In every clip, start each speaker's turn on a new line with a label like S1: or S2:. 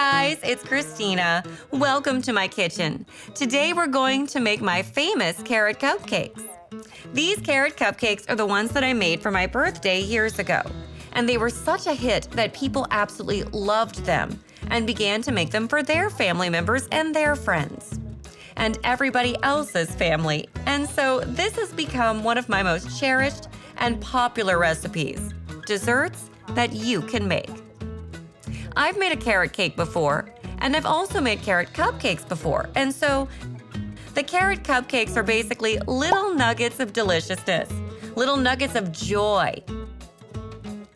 S1: guys, it's Christina. Welcome to my kitchen. Today we're going to make my famous carrot cupcakes. These carrot cupcakes are the ones that I made for my birthday years ago. And they were such a hit that people absolutely loved them and began to make them for their family members and their friends. And everybody else's family. And so this has become one of my most cherished and popular recipes, desserts that you can make. I've made a carrot cake before, and I've also made carrot cupcakes before. And so the carrot cupcakes are basically little nuggets of deliciousness, little nuggets of joy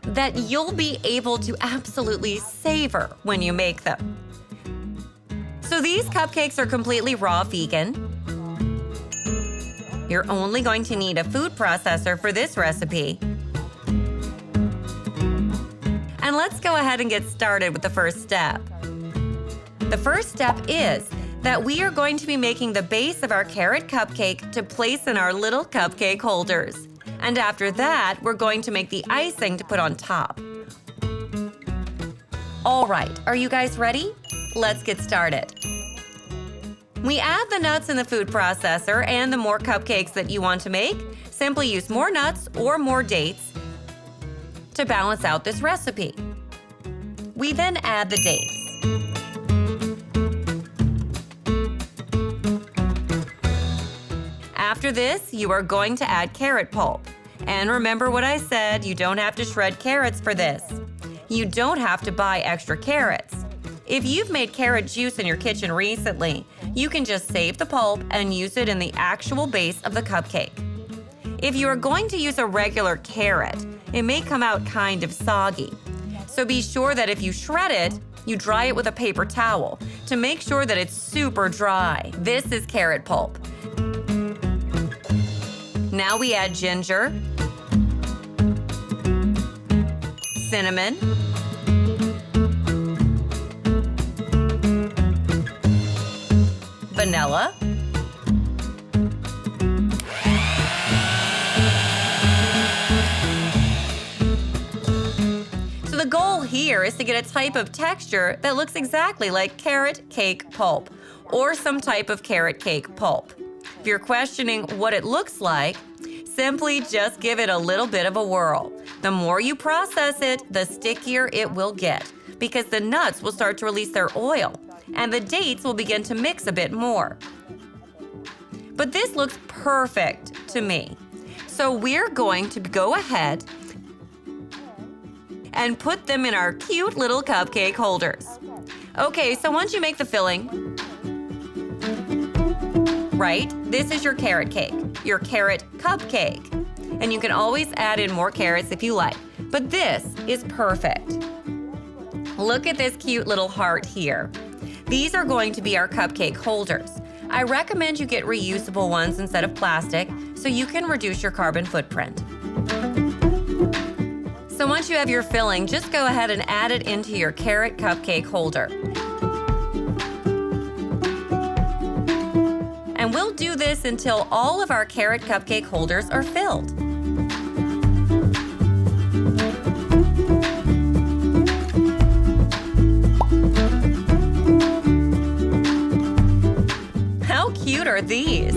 S1: that you'll be able to absolutely savor when you make them. So these cupcakes are completely raw vegan. You're only going to need a food processor for this recipe. And let's go ahead and get started with the first step. The first step is that we are going to be making the base of our carrot cupcake to place in our little cupcake holders. And after that, we're going to make the icing to put on top. All right, are you guys ready? Let's get started. We add the nuts in the food processor, and the more cupcakes that you want to make, simply use more nuts or more dates to balance out this recipe. We then add the dates. After this, you are going to add carrot pulp. And remember what I said, you don't have to shred carrots for this. You don't have to buy extra carrots. If you've made carrot juice in your kitchen recently, you can just save the pulp and use it in the actual base of the cupcake. If you are going to use a regular carrot, it may come out kind of soggy. So be sure that if you shred it, you dry it with a paper towel to make sure that it's super dry. This is carrot pulp. Now we add ginger, cinnamon, vanilla, so the goal here is to get a type of texture that looks exactly like carrot cake pulp or some type of carrot cake pulp. If you're questioning what it looks like, simply just give it a little bit of a whirl. The more you process it, the stickier it will get because the nuts will start to release their oil and the dates will begin to mix a bit more. But this looks perfect to me. So we're going to go ahead and put them in our cute little cupcake holders. Okay, so once you make the filling, right, this is your carrot cake, your carrot cupcake. And you can always add in more carrots if you like, but this is perfect. Look at this cute little heart here. These are going to be our cupcake holders. I recommend you get reusable ones instead of plastic so you can reduce your carbon footprint. So once you have your filling, just go ahead and add it into your carrot cupcake holder. And we'll do this until all of our carrot cupcake holders are filled. How cute are these?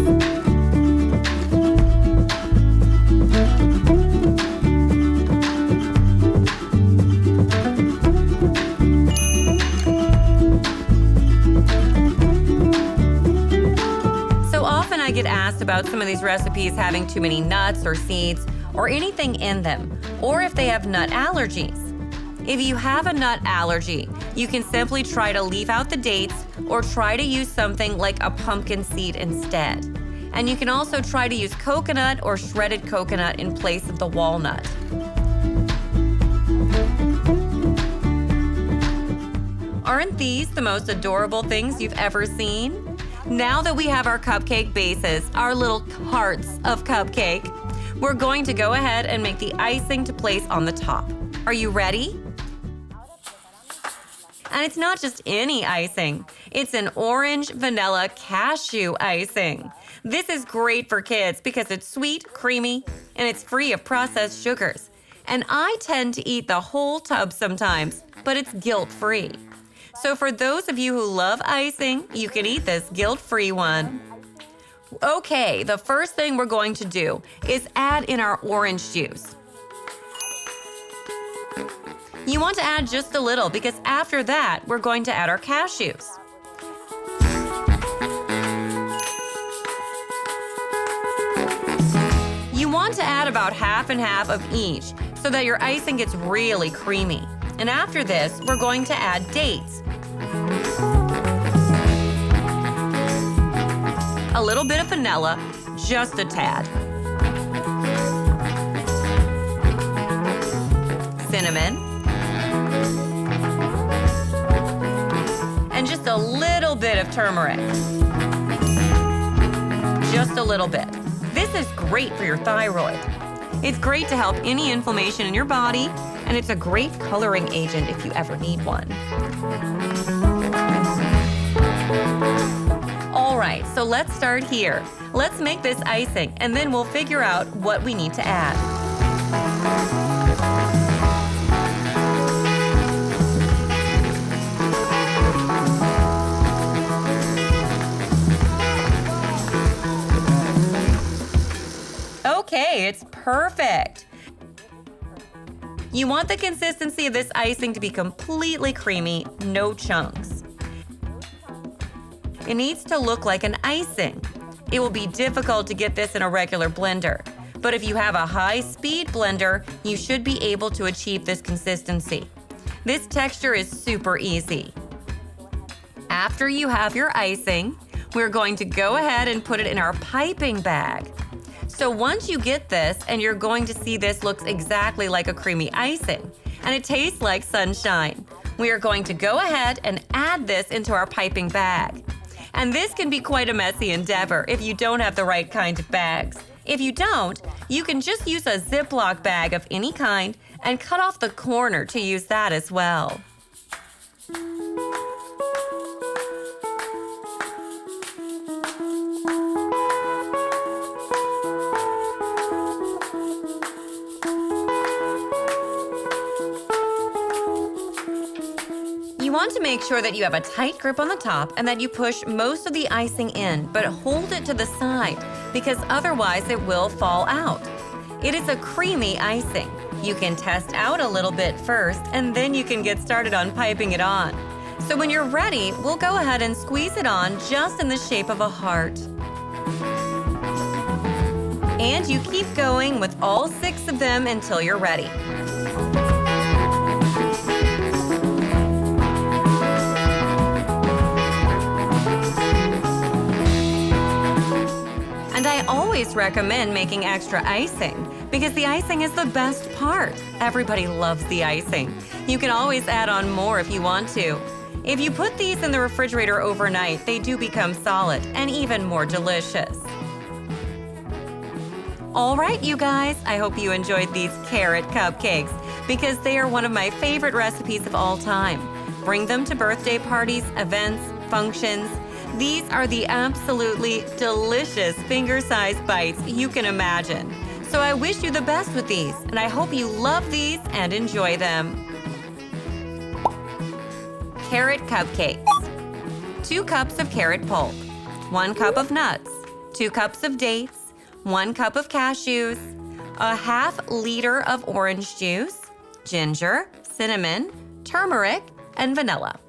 S1: I get asked about some of these recipes having too many nuts or seeds or anything in them, or if they have nut allergies. If you have a nut allergy, you can simply try to leave out the dates or try to use something like a pumpkin seed instead. And you can also try to use coconut or shredded coconut in place of the walnut. Aren't these the most adorable things you've ever seen? Now that we have our cupcake bases, our little hearts of cupcake, we're going to go ahead and make the icing to place on the top. Are you ready? And it's not just any icing. It's an orange vanilla cashew icing. This is great for kids because it's sweet, creamy, and it's free of processed sugars. And I tend to eat the whole tub sometimes, but it's guilt-free. So for those of you who love icing, you can eat this guilt-free one. Okay, the first thing we're going to do is add in our orange juice. You want to add just a little because after that, we're going to add our cashews. You want to add about half and half of each so that your icing gets really creamy. And after this, we're going to add dates. A little bit of vanilla, just a tad. Cinnamon. And just a little bit of turmeric. Just a little bit. This is great for your thyroid. It's great to help any inflammation in your body, and it's a great coloring agent if you ever need one. All right, so let's start here. Let's make this icing, and then we'll figure out what we need to add. Okay, it's perfect. You want the consistency of this icing to be completely creamy, no chunks. It needs to look like an icing. It will be difficult to get this in a regular blender, but if you have a high-speed blender, you should be able to achieve this consistency. This texture is super easy. After you have your icing, we're going to go ahead and put it in our piping bag. So once you get this, and you're going to see this looks exactly like a creamy icing, and it tastes like sunshine. We are going to go ahead and add this into our piping bag. And this can be quite a messy endeavor if you don't have the right kind of bags. If you don't, you can just use a Ziploc bag of any kind and cut off the corner to use that as well. You want to make sure that you have a tight grip on the top and that you push most of the icing in, but hold it to the side because otherwise it will fall out. It is a creamy icing. You can test out a little bit first and then you can get started on piping it on. So when you're ready, we'll go ahead and squeeze it on just in the shape of a heart. And you keep going with all 6 of them until you're ready. And I always recommend making extra icing because the icing is the best part. Everybody loves the icing. You can always add on more if you want to. If you put these in the refrigerator overnight, they do become solid and even more delicious. All right, you guys, I hope you enjoyed these carrot cupcakes because they are one of my favorite recipes of all time. Bring them to birthday parties, events, functions. These are the absolutely delicious finger-sized bites you can imagine. So I wish you the best with these, and I hope you love these and enjoy them. Carrot cupcakes. 2 cups of carrot pulp, 1 cup of nuts, 2 cups of dates, 1 cup of cashews, a ½ liter of orange juice, ginger, cinnamon, turmeric, and vanilla.